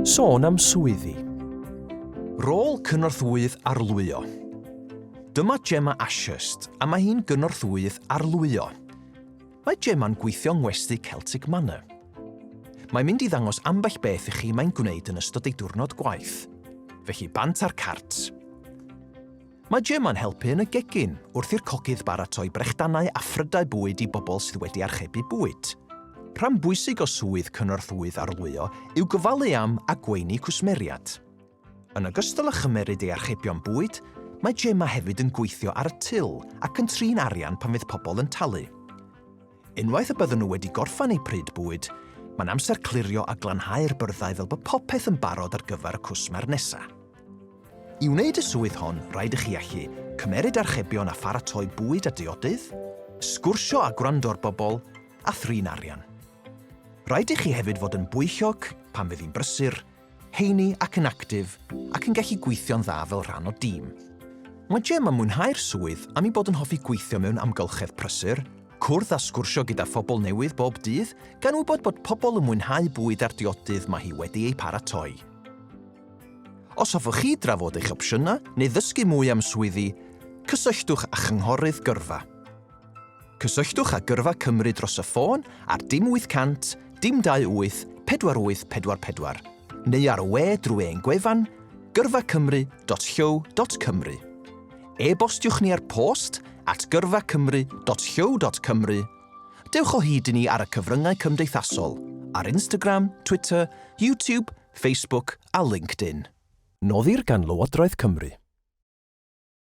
Sôn am swyddi. Rôl Cynorthwyydd Arlwyo. Dyma Gemma Ashurst, a mae hi'n gynorthwyydd arlwyo. Mae Gemma'n gweithio yng ngwesty Celtic Manor. Mae'n mynd i ddangos ambell beth i chi mae'n gwneud yn ystod ei diwrnod gwaith, felly bant ar carts. Mae Gemma'n helpu yn y gegin wrth i'r cogydd baratoi brechdannau a phrydau bwyd i bobl sydd wedi archebu bwyd. Rhan bwysig o swydd Cynorthwyydd Arlwyo yw gofalu am a gweini cwsmeriad. Yn ogystal â chymeryd ei archebion bwyd, mae Gemma hefyd yn gweithio ar y til ac yn trin arian pan fydd pobl yn talu. Unwaith y bydden nhw wedi gorffan eu pryd bwyd, mae'n amser clirio a glanhau'r byrddau fel bod popeth yn barod ar gyfer y cwsmer nesaf. I wneud y swydd hon, rhaid i chi allu cymeryd archebion a pharatoi bwyd a diodydd, sgwrsio a gwrando'r bobl, a thrin arian. Rhaid i chi hefyd fod yn bwyllog pan fydd hi'n brysur, heini ac yn actif, ac yn gallu gweithio'n dda fel rhan o dîm. Mae Gemma yn mwynhau'r swydd am ei bod yn hoffi gweithio mewn amgylchedd prysur, cwrdd a sgwrsio gyda phobl newydd bob dydd, gan wybod bod pobl yn mwynhau bwyd a'r diodydd mae hi wedi ei paratoi. Os hoffwch chi drafod eich opsiynau neu ddysgu mwy am swyddi, cysylltwch â chynghorydd gyrfa. Cysylltwch â Gyrfa Cymru dros y ffôn ar 0800 228 4844 neu ar y we drwy ein gwefan gyrfacymru.llw.cymru. E-bostiwch ni ar post at gyrfacymru.llw.cymru. Dewch o hyd i ni ar y cyfryngau cymdeithasol, ar Instagram, Twitter, YouTube, Facebook a LinkedIn. Noddir gan Lywodraeth Cymru.